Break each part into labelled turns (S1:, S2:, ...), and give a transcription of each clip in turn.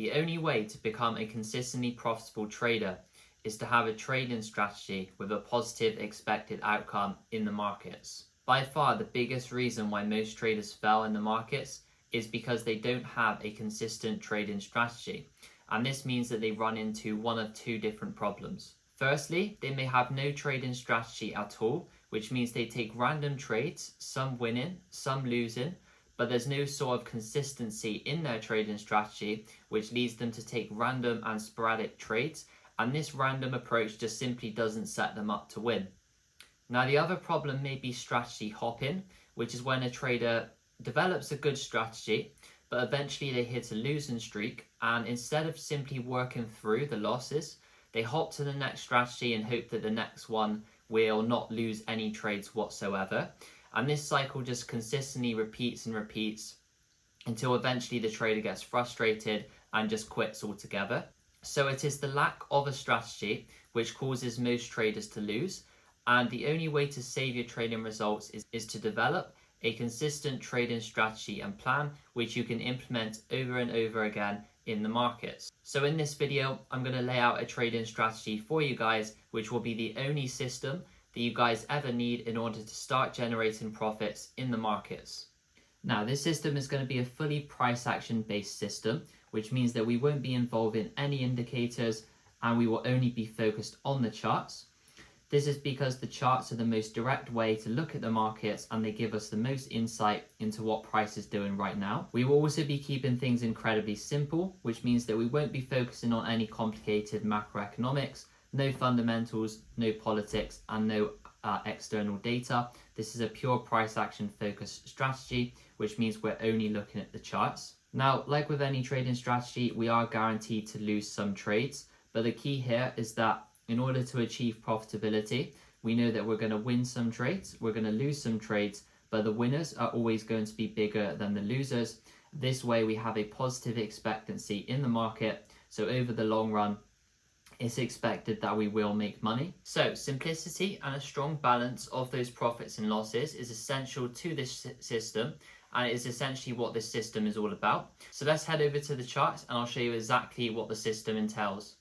S1: The only way to become a consistently profitable trader is to have a trading strategy with a positive expected outcome in the markets. By far, the biggest reason why most traders fail in the markets is because they don't have a consistent trading strategy. And this means that they run into one of two different problems. Firstly, they may have no trading strategy at all, which means they take random trades, some winning, some losing, but there's no sort of consistency in their trading strategy, which leads them to take random and sporadic trades, and this random approach just simply doesn't set them up to win. Now, the other problem may be strategy hopping, which is when a trader develops a good strategy, but eventually they hit a losing streak, and instead of simply working through the losses, they hop to the next strategy and hope that the next one will not lose any trades whatsoever. And this cycle just consistently repeats and repeats until eventually the trader gets frustrated and just quits altogether. So it is the lack of a strategy which causes most traders to lose. And the only way to save your trading results is to develop a consistent trading strategy and plan, which you can implement over and over again in the markets. So in this video, I'm going to lay out a trading strategy for you guys, which will be the only system that you guys ever need in order to start generating profits in the markets. Now, this system is going to be a fully price action based system, which means that we won't be involved in any indicators and we will only be focused on the charts. This is because the charts are the most direct way to look at the markets and they give us the most insight into what price is doing right now. We will also be keeping things incredibly simple, which means that we won't be focusing on any complicated macroeconomics, no fundamentals, no politics, and no external data. This is a pure price action focused strategy, which means we're only looking at the charts. Now, like with any trading strategy, we are guaranteed to lose some trades, but the key here is that in order to achieve profitability, we know that we're going to win some trades, we're going to lose some trades, but the winners are always going to be bigger than the losers. This way we have a positive expectancy in the market, so over the long run, it's expected that we will make money. So simplicity and a strong balance of those profits and losses is essential to this system, and it is essentially what this system is all about. So let's head over to the charts and I'll show you exactly what the system entails.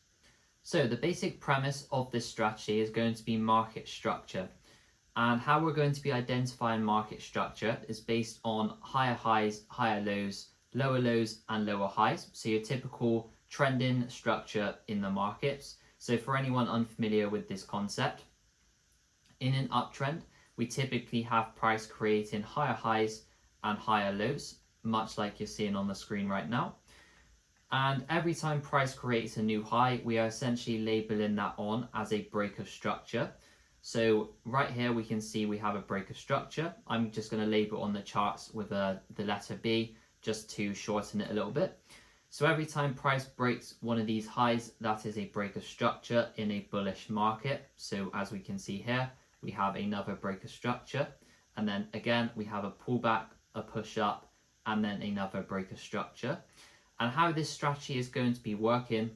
S1: So the basic premise of this strategy is going to be market structure. And how we're going to be identifying market structure is based on higher highs, higher lows, and lower highs. So your typical trending structure in the markets. So for anyone unfamiliar with this concept, in an uptrend, we typically have price creating higher highs and higher lows, much like you're seeing on the screen right now. And every time price creates a new high, we are essentially labeling that on as a break of structure. So right here we can see we have a break of structure. I'm just going to label on the charts with the letter B just to shorten it a little bit. So every time price breaks one of these highs, that is a break of structure in a bullish market. So as we can see here, we have another break of structure. And then again, we have a pullback, a push up, and then another break of structure. And how this strategy is going to be working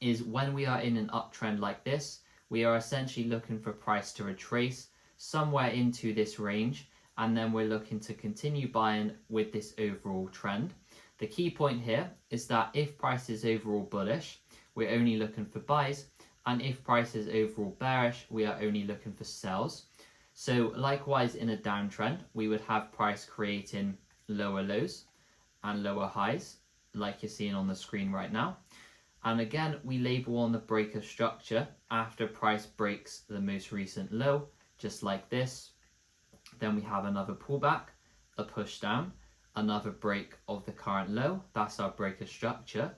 S1: is when we are in an uptrend like this, we are essentially looking for price to retrace somewhere into this range, and then we're looking to continue buying with this overall trend. The key point here is that if price is overall bullish, we're only looking for buys, and if price is overall bearish, we are only looking for sells. So likewise in a downtrend, we would have price creating lower lows and lower highs, like you're seeing on the screen right now. And again, we label on the break of structure after price breaks the most recent low, just like this. Then we have another pullback, a push down, another break of the current low. That's our break of structure.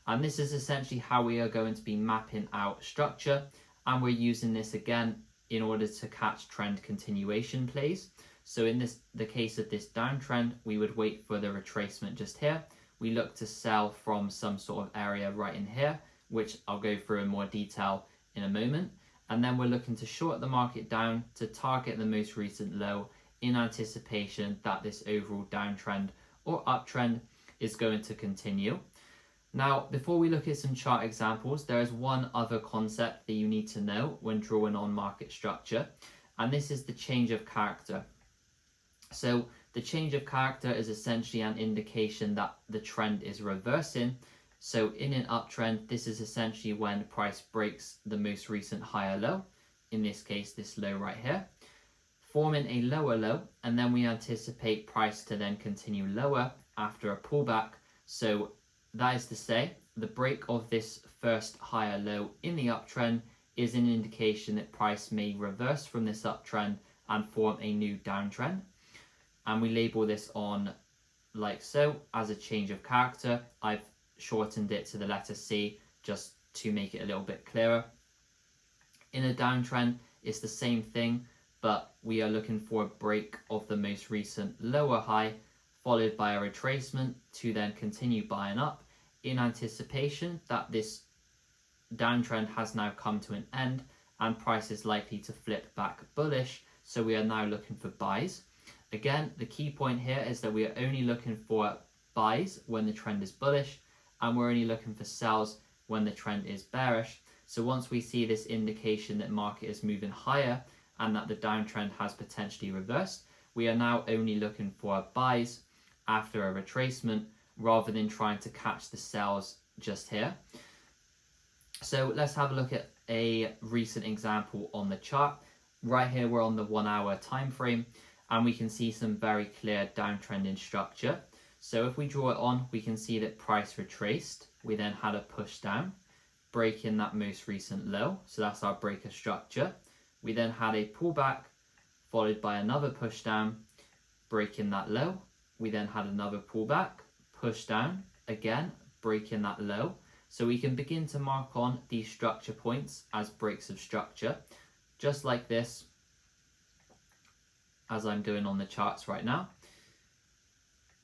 S1: And this is essentially how we are going to be mapping out structure. And we're using this again in order to catch trend continuation plays. So in the case of this downtrend, we would wait for the retracement just here. We look to sell from some sort of area right in here, which I'll go through in more detail in a moment. And then we're looking to short the market down to target the most recent low in anticipation that this overall downtrend or uptrend is going to continue. Now, before we look at some chart examples, there is one other concept that you need to know when drawing on market structure, and this is the change of character. So the change of character is essentially an indication that the trend is reversing, So in an uptrend, this is essentially when price breaks the most recent higher low, in this case this low right here, forming a lower low, and then we anticipate price to then continue lower after a pullback. So that is to say, the break of this first higher low in the uptrend is an indication that price may reverse from this uptrend and form a new downtrend. And we label this on like so as a change of character. I've shortened it to the letter C just to make it a little bit clearer. In a downtrend, it's the same thing, but we are looking for a break of the most recent lower high, followed by a retracement to then continue buying up in anticipation that this downtrend has now come to an end and price is likely to flip back bullish. So we are now looking for buys. Again, the key point here is that we are only looking for buys when the trend is bullish, and we're only looking for sells when the trend is bearish. So once we see this indication that market is moving higher and that the downtrend has potentially reversed, we are now only looking for buys after a retracement rather than trying to catch the sells just here. So let's have a look at a recent example on the chart. Right here we're on the 1 hour time frame, and we can see some very clear downtrending structure. So if we draw it on, we can see that price retraced. We then had a push down, breaking that most recent low. So that's our breaker structure. We then had a pullback, followed by another push down, breaking that low. We then had another pullback, push down, again, breaking that low. So we can begin to mark on these structure points as breaks of structure, just like this, as I'm doing on the charts right now.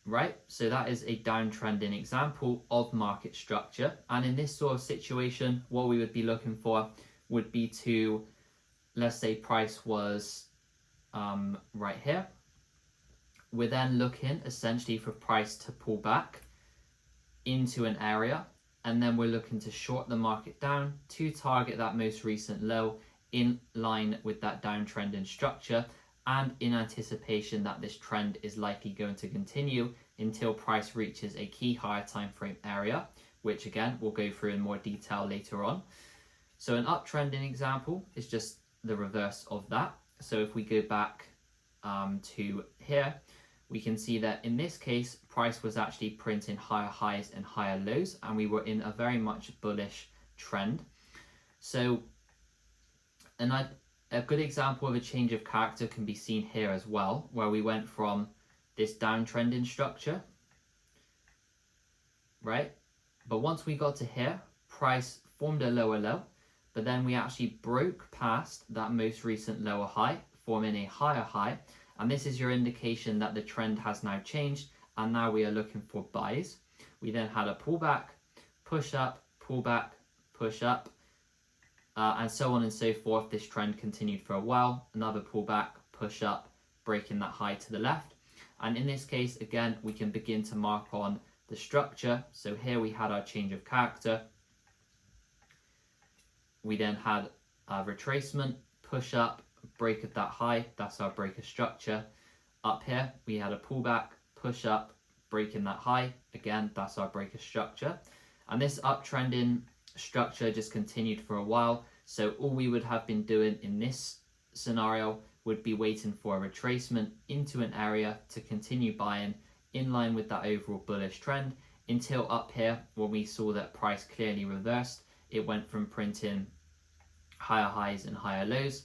S1: Right, so that is a downtrending example of market structure. And in this sort of situation, what we would be looking for would be to, let's say price was right here. We're then looking essentially for price to pull back into an area, and then we're looking to short the market down to target that most recent low in line with that downtrending structure, and in anticipation that this trend is likely going to continue until price reaches a key higher time frame area, which again we'll go through in more detail later on. So an uptrending example is just the reverse of that. So if we go back to here, we can see that in this case price was actually printing higher highs and higher lows, and we were in a very much bullish trend. So a good example of a change of character can be seen here as well, where we went from this downtrending structure, right? But once we got to here, price formed a lower low, but then we actually broke past that most recent lower high, forming a higher high. And this is your indication that the trend has now changed, and now we are looking for buys. We then had a pullback, push up, pullback, push up, and so on and so forth. This trend continued for a while. Another pullback, push up, breaking that high to the left. And in this case, again, we can begin to mark on the structure. So here we had our change of character. We then had a retracement, push up, break at that high. That's our breaker structure. Up here, we had a pullback, push up, breaking that high. Again, that's our breaker structure. And this uptrending structure just continued for a while. So all we would have been doing in this scenario would be waiting for a retracement into an area to continue buying in line with that overall bullish trend, until up here when we saw that price clearly reversed. It went from printing higher highs and higher lows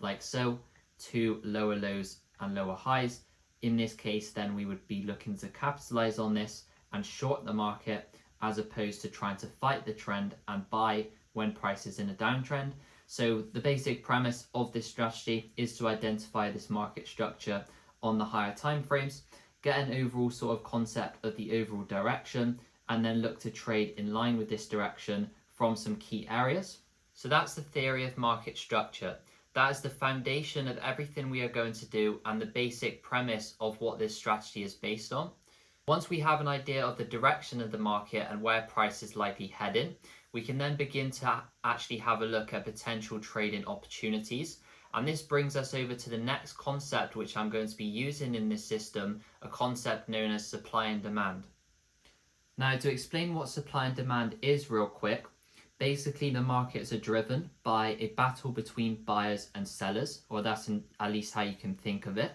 S1: like so to lower lows and lower highs. In this case then we would be looking to capitalize on this and short the market, as opposed to trying to fight the trend and buy when price is in a downtrend. So the basic premise of this strategy is to identify this market structure on the higher time frames, get an overall sort of concept of the overall direction, and then look to trade in line with this direction from some key areas. So that's the theory of market structure. That is the foundation of everything we are going to do, and the basic premise of what this strategy is based on. Once we have an idea of the direction of the market and where price is likely heading, we can then begin to actually have a look at potential trading opportunities. And this brings us over to the next concept which I'm going to be using in this system, a concept known as supply and demand. Now, to explain what supply and demand is real quick, basically the markets are driven by a battle between buyers and sellers, or that's at least how you can think of it.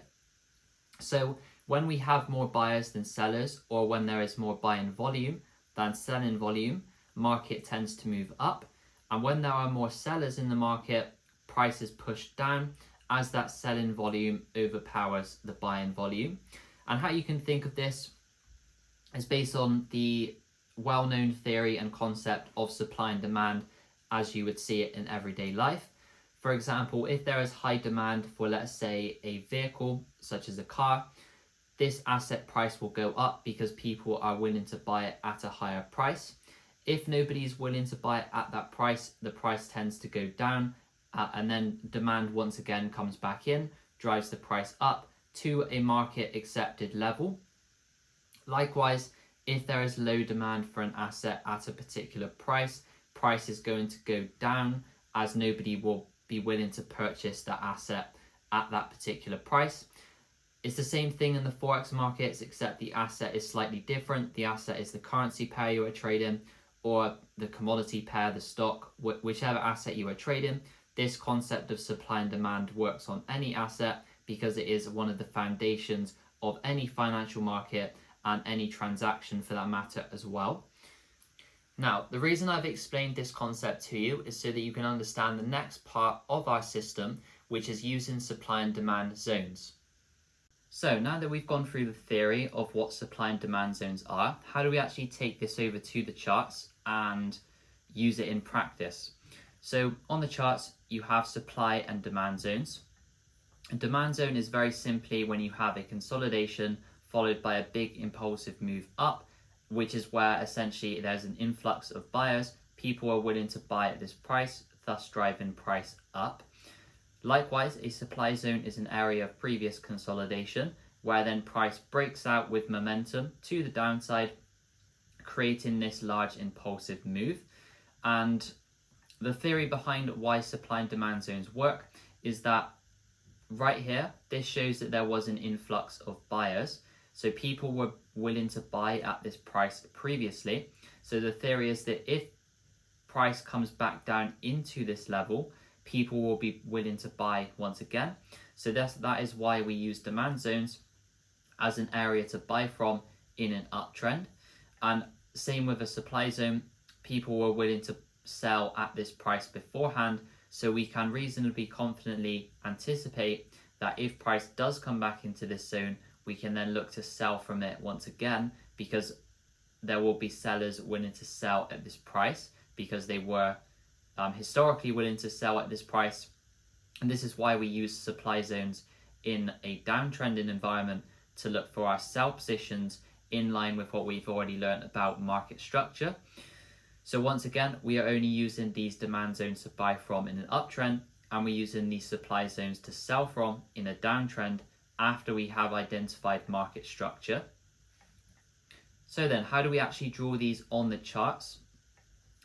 S1: So when we have more buyers than sellers, or when there is more buying volume than selling volume, market tends to move up. And when there are more sellers in the market, prices push down as that selling volume overpowers the buying volume. And how you can think of this is based on the well-known theory and concept of supply and demand as you would see it in everyday life. For example, if there is high demand for, let's say, a vehicle such as a car, this asset price will go up because people are willing to buy it at a higher price. If nobody is willing to buy it at that price, the price tends to go down, and then demand once again comes back in, drives the price up to a market accepted level. Likewise, if there is low demand for an asset at a particular price, price is going to go down as nobody will be willing to purchase that asset at that particular price. It's the same thing in the Forex markets, except the asset is slightly different. The asset is the currency pair you are trading, or the commodity pair, the stock, whichever asset you are trading. This concept of supply and demand works on any asset because it is one of the foundations of any financial market and any transaction for that matter as well. Now, the reason I've explained this concept to you is so that you can understand the next part of our system, which is using supply and demand zones. So now that we've gone through the theory of what supply and demand zones are, how do we actually take this over to the charts and use it in practice? So on the charts, you have supply and demand zones. A demand zone is very simply when you have a consolidation followed by a big impulsive move up, which is where essentially there's an influx of buyers. People are willing to buy at this price, thus driving price up. Likewise, a supply zone is an area of previous consolidation where then price breaks out with momentum to the downside, creating this large impulsive move. And the theory behind why supply and demand zones work is that right here, this shows that there was an influx of buyers. So people were willing to buy at this price previously. So the theory is that if price comes back down into this level, people will be willing to buy once again. So that is why we use demand zones as an area to buy from in an uptrend. And same with a supply zone, people were willing to sell at this price beforehand, so we can reasonably confidently anticipate that if price does come back into this zone, we can then look to sell from it once again, because there will be sellers willing to sell at this price because they were historically willing to sell at this price. And this is why we use supply zones in a downtrending environment to look for our sell positions in line with what we've already learned about market structure. So once again, we are only using these demand zones to buy from in an uptrend, and we're using these supply zones to sell from in a downtrend after we have identified market structure. So then, how do we actually draw these on the charts?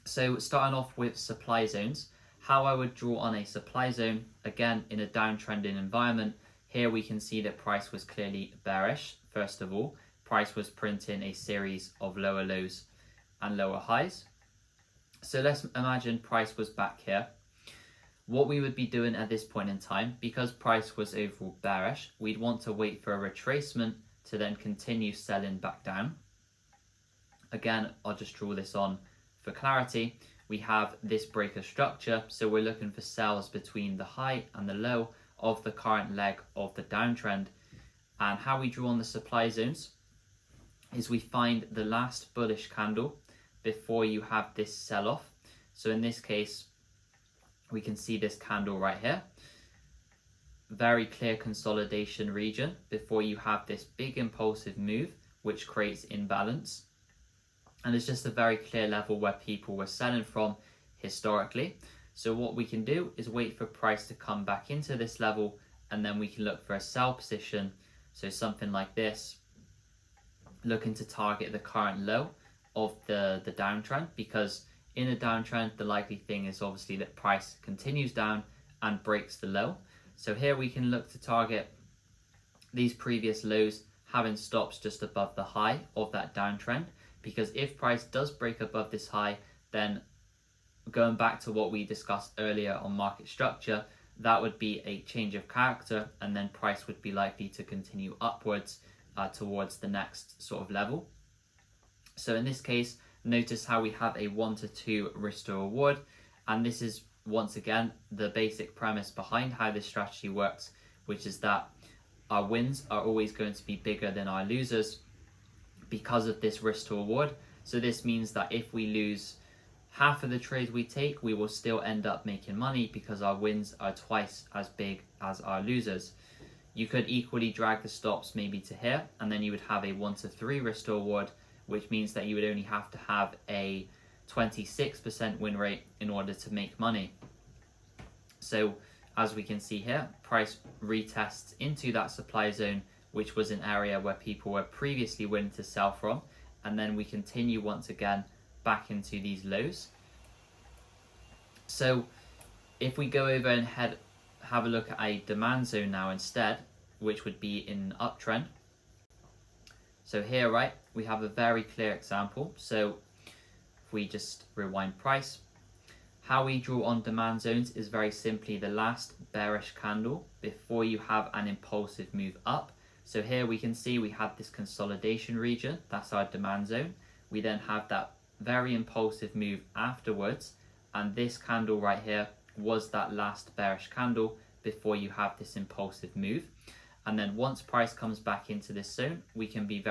S1: So starting off with supply zones, how I would draw on a supply zone, again in a downtrending environment, here we can see that price was clearly bearish. First of all, price was printing a series of lower lows and lower highs. So let's imagine price was back here. What we would be doing at this point in time, because price was overall bearish, we'd want to wait for a retracement to then continue selling back down. Again, I'll just draw this on for clarity. We have this breaker structure, so we're looking for sells between the high and the low of the current leg of the downtrend. And how we draw on the supply zones is we find the last bullish candle before you have this sell-off. So in this case, we can see this candle right here. Very clear consolidation region before you have this big impulsive move, which creates imbalance. And it's just a very clear level where people were selling from historically. So what we can do is wait for price to come back into this level, and then we can look for a sell position. So something like this, looking to target the current low of the downtrend, because in a downtrend the likely thing is obviously that price continues down and breaks the low. So here we can look to target these previous lows having stops just above the high of that downtrend, because if price does break above this high, then going back to what we discussed earlier on market structure, that would be a change of character, and then price would be likely to continue upwards towards the next sort of level. So in this case, notice how we have a 1 to 2 risk to reward, and this is once again the basic premise behind how this strategy works, which is that our wins are always going to be bigger than our losers because of this risk to reward. So this means that if we lose half of the trades we take, we will still end up making money because our wins are twice as big as our losers. You could equally drag the stops maybe to here, and then you would have a 1 to 3 risk to reward, which means that you would only have to have a 26% win rate in order to make money. So as we can see here, price retests into that supply zone, which was an area where people were previously willing to sell from, and then we continue once again back into these lows. So if we go over and have a look at a demand zone now instead, which would be in an uptrend. So here, right, we have a very clear example. So if we just rewind price, how we draw on demand zones is very simply the last bearish candle before you have an impulsive move up. So here we can see we have this consolidation region, that's our demand zone. We then have that very impulsive move afterwards, and this candle right here was that last bearish candle before you have this impulsive move. And then once price comes back into this zone, we can be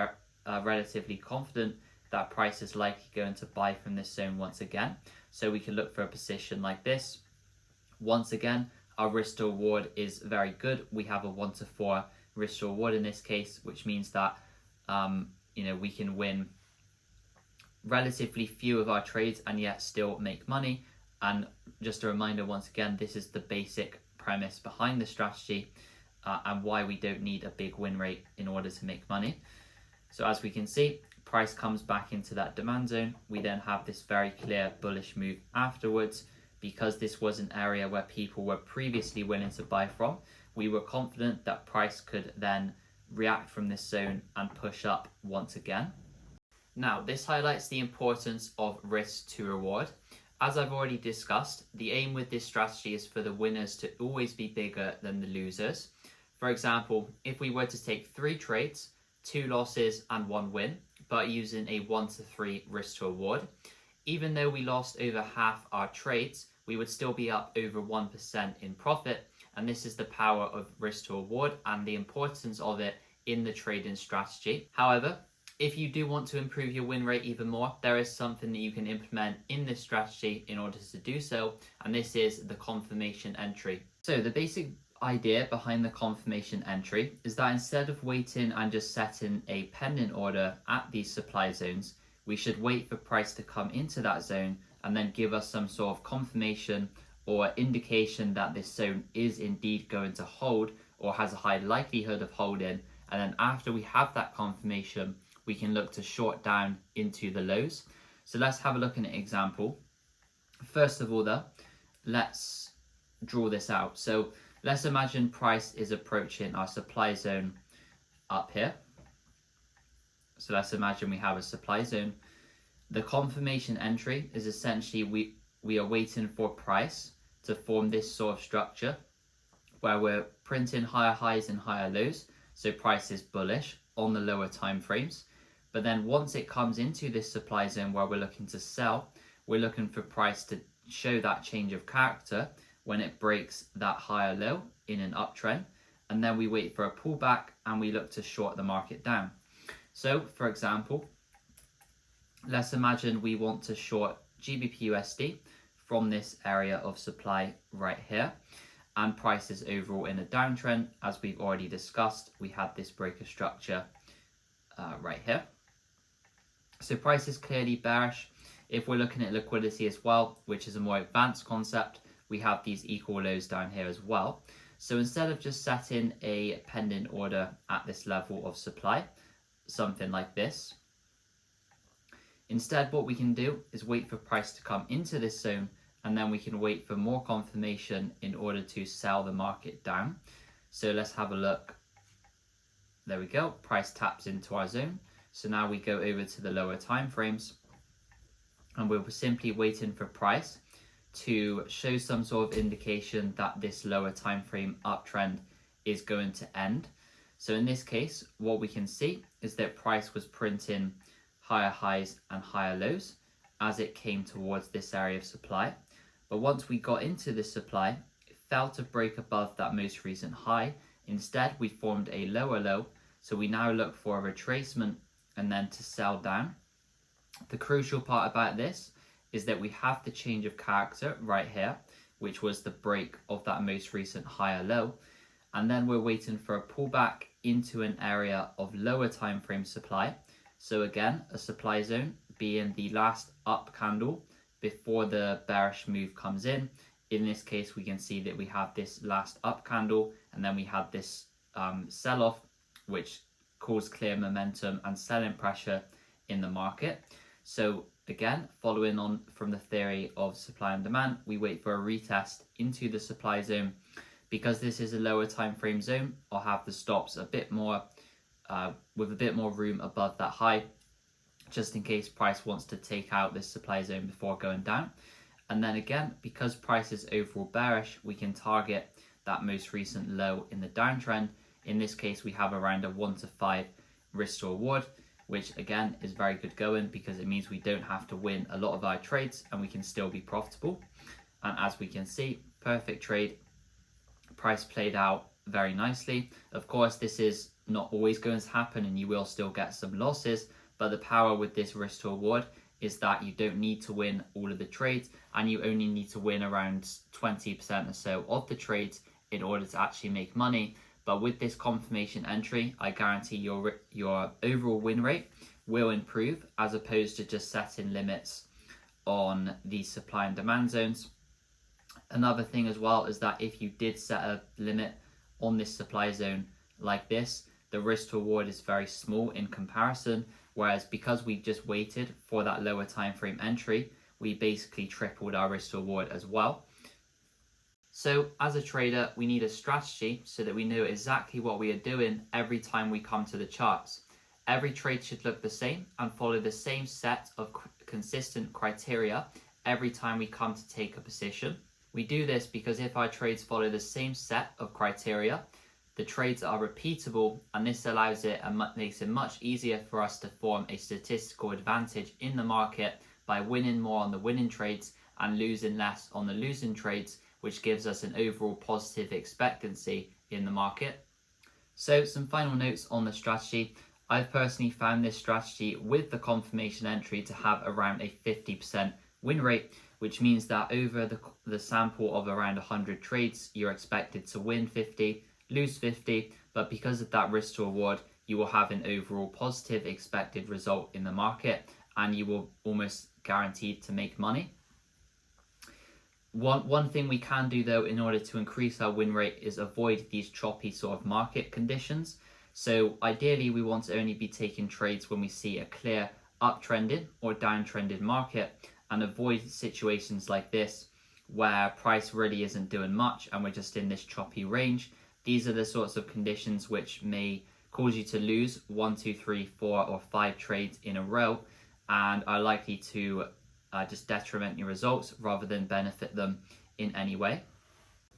S1: relatively confident that price is likely going to buy from this zone once again. So we can look for a position like this. Once again, our risk to reward is very good. We have a 1 to 4 risk to reward in this case, which means that we can win relatively few of our trades and yet still make money. And just a reminder, once again, this is the basic premise behind the strategy and why we don't need a big win rate in order to make money. So as we can see, price comes back into that demand zone. We then have this very clear bullish move afterwards. Because this was an area where people were previously willing to buy from, we were confident that price could then react from this zone and push up once again. Now, this highlights the importance of risk to reward. As I've already discussed, the aim with this strategy is for the winners to always be bigger than the losers. For example, if we were to take 3 trades, 2 losses and 1 win, but using a 1 to 3 risk to reward, even though we lost over half our trades, we would still be up over 1% in profit. And this is the power of risk to reward and the importance of it in the trading strategy. However, if you do want to improve your win rate even more, there is something that you can implement in this strategy in order to do so, and this is the confirmation entry. So the basic idea behind the confirmation entry is that instead of waiting and just setting a pending order at these supply zones, we should wait for price to come into that zone and then give us some sort of confirmation or indication that this zone is indeed going to hold or has a high likelihood of holding. And then after we have that confirmation, we can look to short down into the lows. So let's have a look at an example. First of all though, let's draw this out. So let's imagine price is approaching our supply zone up here. So let's imagine we have a supply zone. The confirmation entry is essentially we are waiting for price to form this sort of structure where we're printing higher highs and higher lows. So price is bullish on the lower time frames. But then once it comes into this supply zone where we're looking to sell, we're looking for price to show that change of character when it breaks that higher low in an uptrend. And then we wait for a pullback and we look to short the market down. So for example, let's imagine we want to short GBP USD from this area of supply right here. And price is overall in a downtrend. As we've already discussed, we had this breaker structure right here. So price is clearly bearish. If we're looking at liquidity as well, which is a more advanced concept, we have these equal lows down here as well. So instead of just setting a pending order at this level of supply, something like this, instead what we can do is wait for price to come into this zone, and then we can wait for more confirmation in order to sell the market down. So let's have a look. There we go, price taps into our zone. So now we go over to the lower time frames, and we're simply waiting for price to show some sort of indication that this lower time frame uptrend is going to end. So in this case, what we can see is that price was printing higher highs and higher lows as it came towards this area of supply. But once we got into this supply, it failed to break above that most recent high. Instead, we formed a lower low. So we now look for a retracement and then to sell down. The crucial part about this is that we have the change of character right here, which was the break of that most recent higher low. And then we're waiting for a pullback into an area of lower time frame supply. So again, a supply zone being the last up candle before the bearish move comes in. In this case, we can see that we have this last up candle, and then we have this sell-off, which caused clear momentum and selling pressure in the market. So again, following on from the theory of supply and demand, we wait for a retest into the supply zone. Because this is a lower time frame zone, I'll have the stops a bit more with a bit more room above that high, just in case price wants to take out this supply zone before going down. And then again, because price is overall bearish, we can target that most recent low in the downtrend. In this case, we have around a 1 to 5 risk to reward, which again is very good going because it means we don't have to win a lot of our trades and we can still be profitable. And as we can see, perfect trade. Price played out very nicely. Of course, this is not always going to happen and you will still get some losses, but the power with this risk to reward is that you don't need to win all of the trades and you only need to win around 20% or so of the trades in order to actually make money. But with this confirmation entry, I guarantee your overall win rate will improve as opposed to just setting limits on these supply and demand zones. Another thing as well is that if you did set a limit on this supply zone like this, the risk to reward is very small in comparison, whereas because we just waited for that lower time frame entry, we basically tripled our risk to reward as well. So as a trader, we need a strategy so that we know exactly what we are doing every time we come to the charts. Every trade should look the same and follow the same set of consistent criteria every time we come to take a position. We do this because if our trades follow the same set of criteria, the trades are repeatable, and this allows it and makes it much easier for us to form a statistical advantage in the market by winning more on the winning trades and losing less on the losing trades, which gives us an overall positive expectancy in the market. So some final notes on the strategy. I've personally found this strategy with the confirmation entry to have around a 50% win rate, which means that over the sample of around 100 trades, you're expected to win 50, lose 50, but because of that risk to reward, you will have an overall positive expected result in the market and you will almost guaranteed to make money. One thing we can do though in order to increase our win rate is avoid these choppy sort of market conditions. So ideally we want to only be taking trades when we see a clear uptrending or downtrending market, and avoid situations like this where price really isn't doing much and we're just in this choppy range. These are the sorts of conditions which may cause you to lose 1, 2, 3, 4 or 5 trades in a row and are likely to just detriment your results rather than benefit them in any way.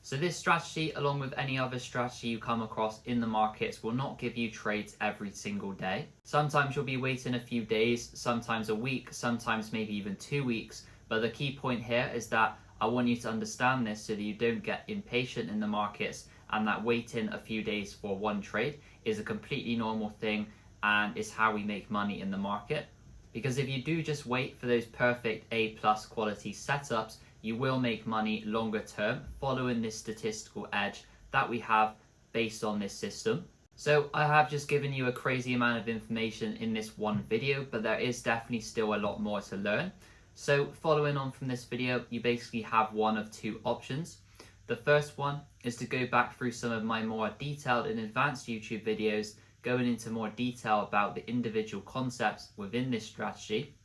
S1: So this strategy, along with any other strategy you come across in the markets, will not give you trades every single day. Sometimes you'll be waiting a few days, sometimes a week, sometimes maybe even 2 weeks. But the key point here is that I want you to understand this so that you don't get impatient in the markets, and that waiting a few days for one trade is a completely normal thing and is how we make money in the market. Because if you do just wait for those perfect A+ quality setups, you will make money longer term following this statistical edge that we have based on this system. So I have just given you a crazy amount of information in this one video, but there is definitely still a lot more to learn. So following on from this video, you basically have one of two options. The first one is to go back through some of my more detailed and advanced YouTube videos going into more detail about the individual concepts within this strategy.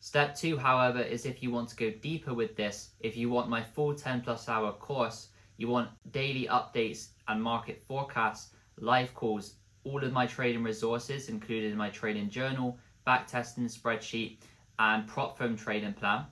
S1: Step 2, however, is if you want to go deeper with this, if you want my full 10+ hour course, you want daily updates and market forecasts, live calls, all of my trading resources included in my trading journal, backtesting spreadsheet, and prop firm trading plan,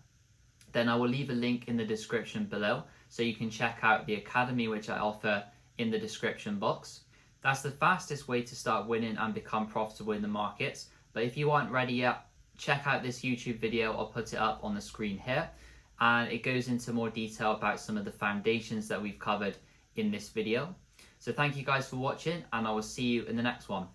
S1: then I will leave a link in the description below so you can check out the academy which I offer in the description box. That's the fastest way to start winning and become profitable in the markets. But if you aren't ready yet, check out this YouTube video. I'll put it up on the screen here, and it goes into more detail about some of the foundations that we've covered in this video. So thank you guys for watching, and I will see you in the next one.